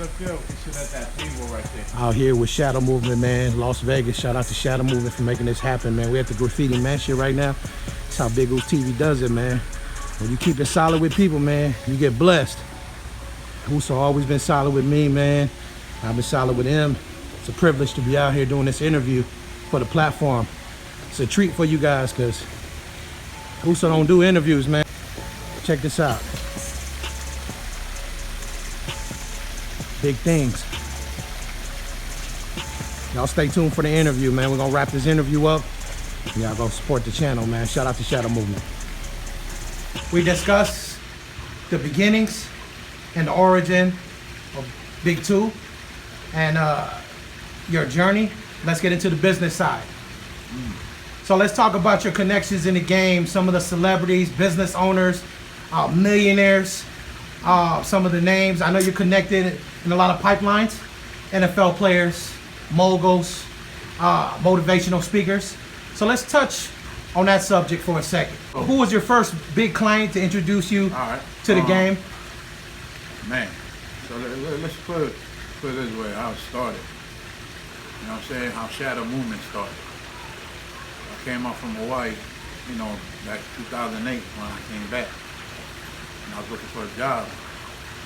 good feel. You should let that table right there. Out here with Shadow Movement, man. Las Vegas. Shout out to Shadow Movement for making this happen, man. We're at the Graffiti Mansion right now. That's how Big Oo's TV does it, man. When you keep it solid with people, man, you get blessed. Uso always been solid with me, man. I've been solid with him. It's a privilege to be out here doing this interview for the platform. It's a treat for you guys, because Uso don't do interviews, man. Check this out. Big things. Y'all stay tuned for the interview, man. We're gonna wrap this interview up. Y'all gonna support the channel, man. Shout out to Shadow Movement. We discuss the beginnings and the origin of Big Two and your journey. Let's get into the business side. So let's talk about your connections in the game, some of the celebrities, business owners, millionaires, some of the names. I know you're connected in a lot of pipelines, NFL players, moguls, motivational speakers. So let's touch on that subject for a second. Who was your first big client to introduce you to the game? Man, so let's put it this way, how it started. You know what I'm saying? How Shadow Movement started. I came up from Hawaii, you know, back 2008 when I came back. And I was looking for a job.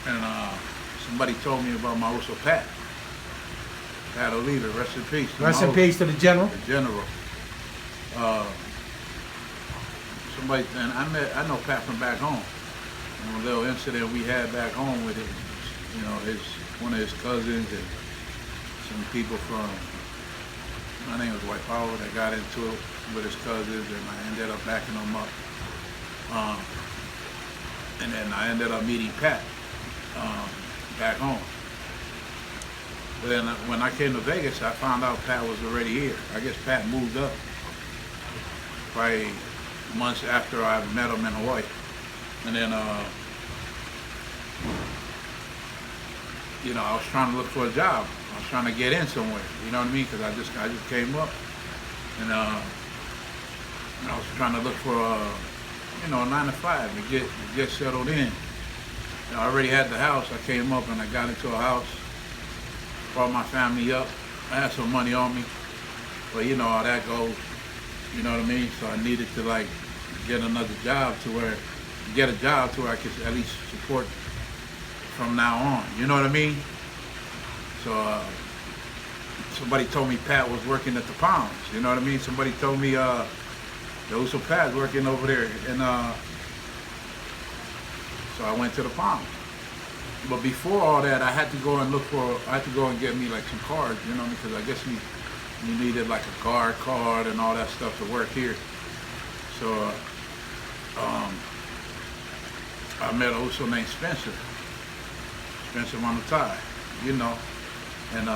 And somebody told me about my Uso Pat. Pat Oliva, rest in peace. Rest in peace to the general. The general. Somebody, and I know Pat from back home. And a little incident we had back home with it, you know, one of his cousins and some people from, my name was White Power, that got into it with his cousins, and I ended up backing them up. And then I ended up meeting Pat back home. But then when I came to Vegas, I found out Pat was already here. I guess Pat moved up probably months after I met him in Hawaii. And then, you know, I was trying to look for a job. I was trying to get in somewhere, you know what I mean? Because I just came up, and I was trying to look for you know, a 9 to 5 to get settled in. You know, I already had the house. I came up and I got into a house, brought my family up. I had some money on me, but you know how that goes. You know what I mean? So I needed to like get another job to where I could at least support from now on. You know what I mean? So somebody told me Pat was working at the Palms. You know what I mean? Somebody told me the Uso Pat's working over there, and so I went to the Palms. But before all that, I had to go and get me like some cards, you know, because I guess you needed like a guard card and all that stuff to work here. So I met a Uso named Spencer Manutai, you know, and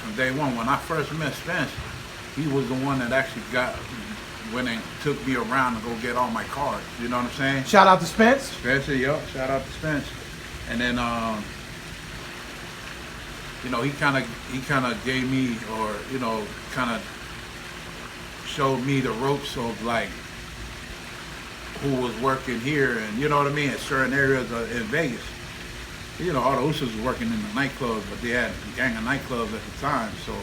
from day one, when I first met Spence, he was the one that actually went and took me around to go get all my cards. You know what I'm saying? Shout out to Spence. Spencer, yo, shout out to Spence. And then, you know, he kind of gave me, or you know, kind of showed me the ropes of like who was working here, and you know what I mean, at certain areas in Vegas. You know, all the Usos was working in the nightclubs, but they had a gang of nightclubs at the time, so.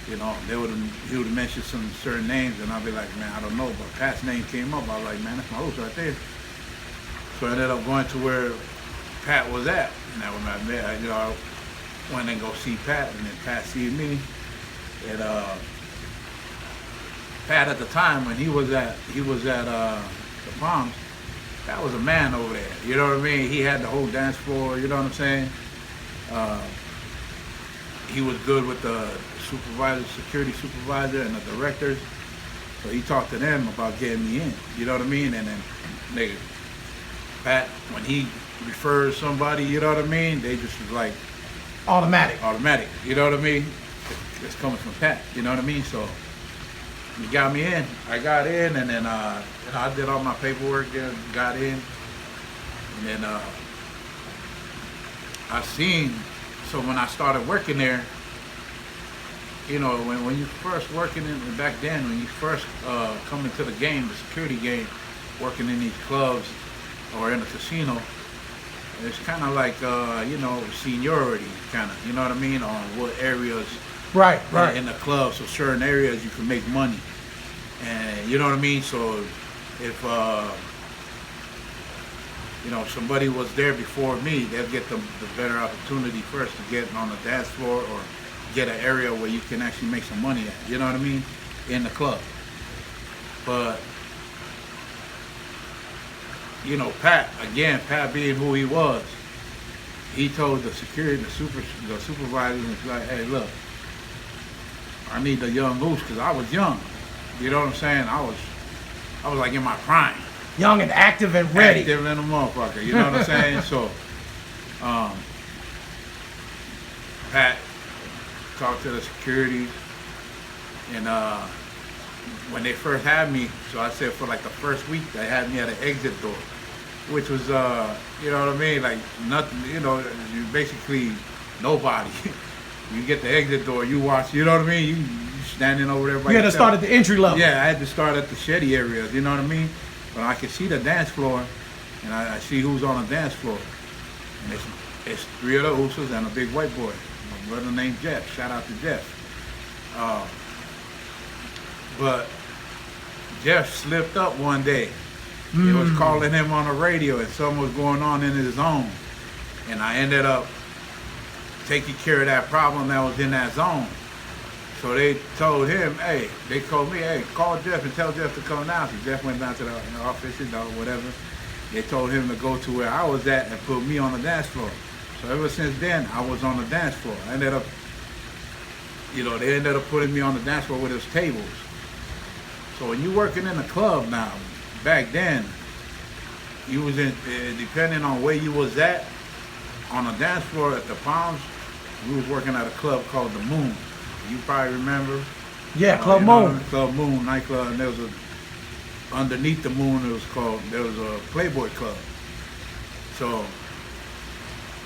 You know, he would have mentioned some certain names, and I'd be like, man, I don't know. But Pat's name came up. I was like, man, that's my Uso right there. So I ended up going to where Pat was at. And that when I met, you know, I went and go see Pat, and then Pat see me. And Pat at the time when he was at the Palms, Pat was a man over there. You know what I mean? He had the whole dance floor. You know what I'm saying? He was good with the security supervisor and the directors. So he talked to them about getting me in. You know what I mean? And then nigga, Pat, when he refers somebody, you know what I mean? They just was like automatic. You know what I mean? It's coming from Pat. You know what I mean? So he got me in. I got in, and then you know, I did all my paperwork there, got in, and then I seen. So when I started working there, you know, when you first working in, back then, when you first come into the game, the security game, working in these clubs or in a casino, it's kind of like seniority, kind of. You know what I mean? On what areas. Right. In the club, so certain areas you can make money, and you know what I mean. So if somebody was there before me, they'll get the better opportunity first to get on the dance floor or get an area where you can actually make some money at. You know what I mean? In the club. But Pat being who he was, he told the security, the supervisors, and like, hey, look, I need the young loose, because I was young. You know what I'm saying? I was like in my prime. Young and active and ready. Active in a motherfucker. You know what I'm saying? So, Pat talked to the security, and when they first had me, so I said for like the first week, they had me at an exit door, which was, you know what I mean? Like nothing, you basically nobody. You get the exit door, you watch, you know what I mean? You standing over there by You had to yourself. start at the entry level. Yeah, I had to start at the shady areas, you know what I mean? But I could see the dance floor, and I see who's on the dance floor. And it's 3 of the Usos and a big white boy, my brother named Jeff. Shout out to Jeff. But Jeff slipped up one day. He was calling him on the radio, and something was going on in his zone. And I ended up taking care of that problem that was in that zone. So they told him, they called me, call Jeff and tell Jeff to come down. So Jeff went down to the office or whatever. They told him to go to where I was at and put me on the dance floor. So ever since then, I was on the dance floor. I ended up, they ended up putting me on the dance floor with his tables. So when you working in a club now, back then, you was in, depending on where you was at, on the dance floor at the Palms, we was working at a club called The Moon. You probably remember. Yeah, Club Moon. Club Moon nightclub, and there was underneath the Moon, there was a Playboy club. So,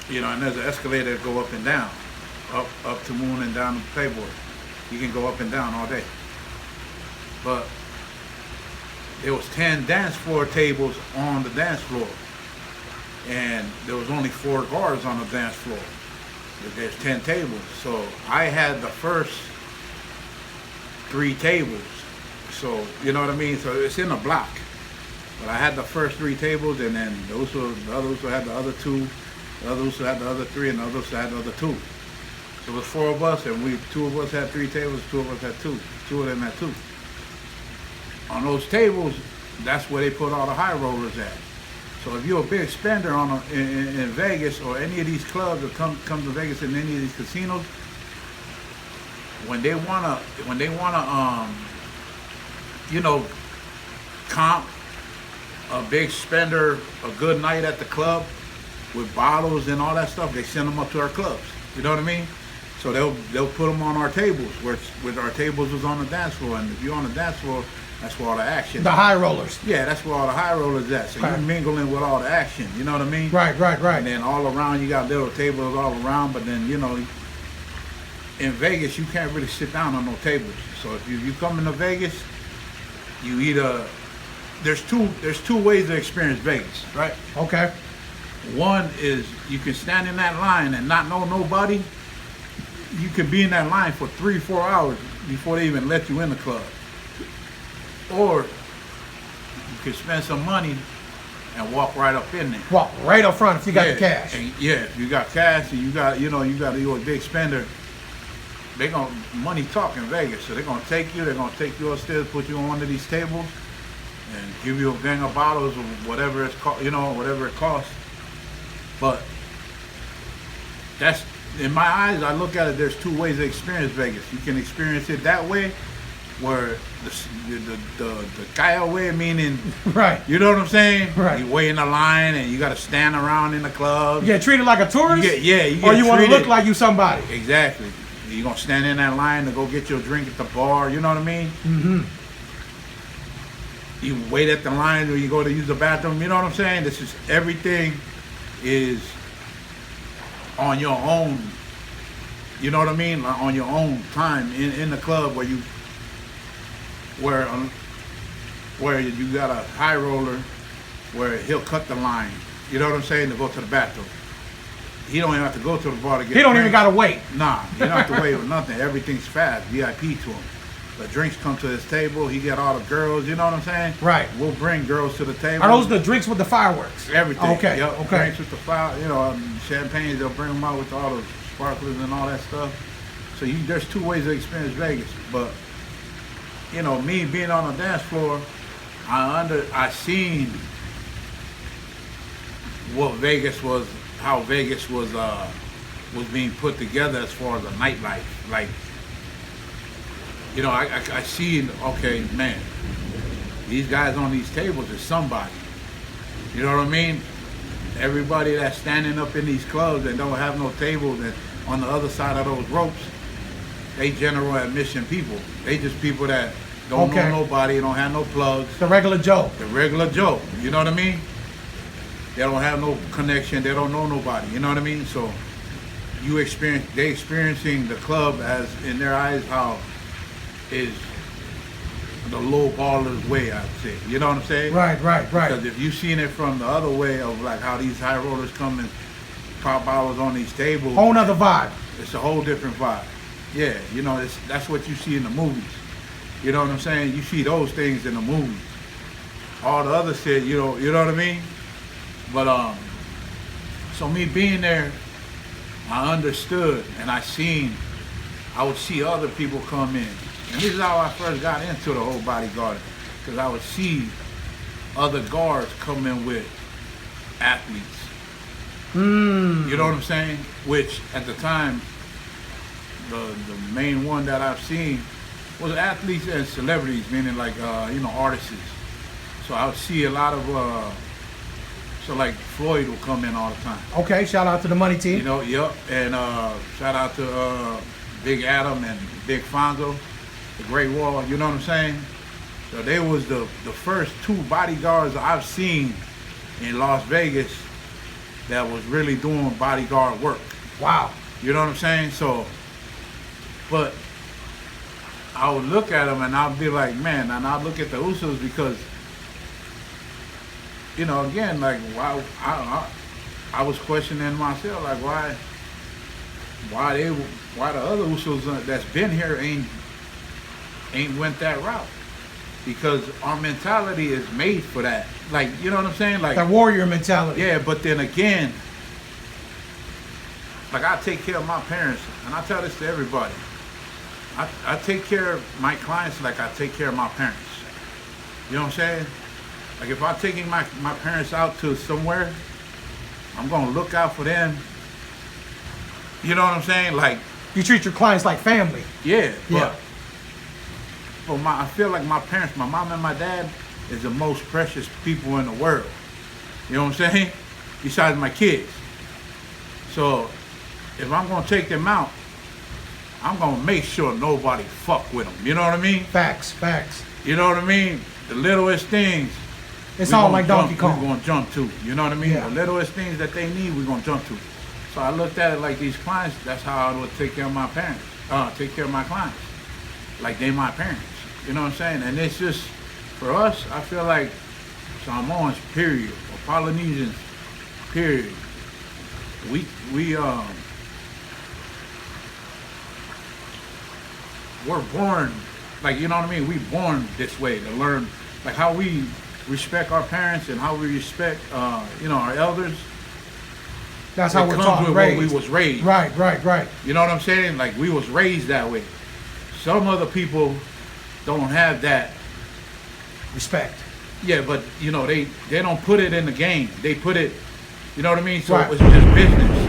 and there's an escalator that go up and down, up to Moon and down to Playboy. You can go up and down all day. But there was 10 dance floor tables on the dance floor, and there was only 4 guards on the dance floor. There's 10 tables, so I had the first 3 tables. So you know what I mean. So it's in a block, but I had the first 3 tables, and then the others who had the other 2, the others who had the other 3, and the others who had the other 2. So it was 4 of us, and 2 of us had 3 tables, 2 of us had 2. 2 of them had 2. On those tables, that's where they put all the high rollers at. So if you're a big spender in Vegas or any of these clubs that come to Vegas in any of these casinos, when they wanna comp a big spender a good night at the club with bottles and all that stuff, they send them up to our clubs. You know what I mean? So they'll put them on our tables, where our tables was on the dance floor, and if you're on the dance floor, that's where all the action. The high rollers. Yeah, that's where all the high rollers at. So you're mingling with all the action. You know what I mean? Right. And then all around, you got little tables all around. But then, in Vegas, you can't really sit down on no tables. So if you come into Vegas, you either there's two ways to experience Vegas, right? Okay. One is you can stand in that line and not know nobody. You could be in that line for 3-4 hours before they even let you in the club. Or you could spend some money and walk right up in there. Walk right up front if you got the cash. And if you got cash and you're a big spender, they gonna money talk in Vegas. So they're gonna take you upstairs, put you on one of these tables, and give you a gang of bottles or whatever it's whatever it costs. But that's, in my eyes, I look at it, there's 2 ways to experience Vegas. You can experience it that way, where the Kyle way, meaning, right? You know what I'm saying? Right. You wait in a line and you got to stand around in the club. You get treated like a tourist. You get or you want to treated, look like you somebody. Exactly. You're gonna stand in that line to go get your drink at the bar. You know what I mean? Mm-hmm. You wait at the line or you go to use the bathroom. You know what I'm saying? This is, everything is on your own. You know what I mean? On your own time in the club, where you got a high roller where he'll cut the line. You know what I'm saying? To go to the bathroom. He don't even have to go to the bar to get. He don't even drinks. gotta wait. Nah, you don't have to wait with nothing. Everything's fast, VIP to him. The drinks come to his table. He get all the girls. You know what I'm saying? Right. We'll bring girls to the table. Are those the drinks with the fireworks? Everything. Okay. Yep. Okay. Drinks with the fire. You know, champagne. They'll bring them out with all the sparklers and all that stuff. So there's two ways to experience Vegas. But you know, me being on the dance floor, I seen what Vegas was, how Vegas was being put together as far as the nightlife. Like, you know, I seen, okay, man, these guys on these tables is somebody. You know what I mean? Everybody that's standing up in these clubs and don't have no table, that on the other side of those ropes, they general admission people. They just people that don't know nobody, don't have no plugs. The regular Joe. The regular Joe. You know what I mean? They don't have no connection. They don't know nobody. You know what I mean? So they experiencing the club as, in their eyes, how is the low baller's way, I'd say. You know what I'm saying? Right. Because if you've seen it from the other way of like how these high rollers come and pop hours on these tables. Whole nother vibe. It's a whole different vibe. Yeah, you know, that's what you see in the movies. You know what I'm saying? You see those things in the movies. All the other shit, you know what I mean? But so me being there, I understood and I would see other people come in. And this is how I first got into the whole bodyguarding. Because I would see other guards come in with athletes. You know what I'm saying? Which at the time, the main one that I've seen was athletes and celebrities, meaning like you know, artists. So I would see a lot of so like Floyd will come in all the time. Okay, shout out to the money team. You know, yep. And shout out to Big Adam and Big Fonzo, the Great Wall, you know what I'm saying? So they was the first two bodyguards I've seen in Las Vegas that was really doing bodyguard work. Wow. You know what I'm saying? So, but I would look at them and I'd be like, man, and I'd look at the Usos because, you know, again, like, why I was questioning myself, like, why the other Usos that's been here ain't went that route? Because our mentality is made for that. Like, you know what I'm saying? Like that warrior mentality. Yeah, but then again, like I take care of my parents, and I tell this to everybody. I take care of my clients like I take care of my parents. You know what I'm saying? Like if I'm taking my parents out to somewhere, I'm gonna look out for them. You know what I'm saying? Like you treat your clients like family. Yeah. But I feel like my parents, my mom and my dad, is the most precious people in the world. You know what I'm saying? Besides my kids. So if I'm gonna take them out, I'm gonna make sure nobody fuck with them. You know what I mean? Facts. You know what I mean? The littlest things. It's all like Donkey Kong. We're gonna jump to. You know what I mean? Yeah. The littlest things that they need, we're gonna jump to. So I looked at it like these clients, that's how I would take care of my parents. Take care of my clients. Like they my parents. You know what I'm saying? And it's just, for us, I feel like Samoans, period, or Polynesians, period, we're born, like, you know what I mean? We born this way to learn, like how we respect our parents and how we respect, you know, our elders. That's how we're taught, taught and raised. We was raised. Right. You know what I'm saying? Like we was raised that way. Some other people don't have that respect. Yeah, but you know they don't put it in the game. They put it, you know what I mean? So right. It's just business.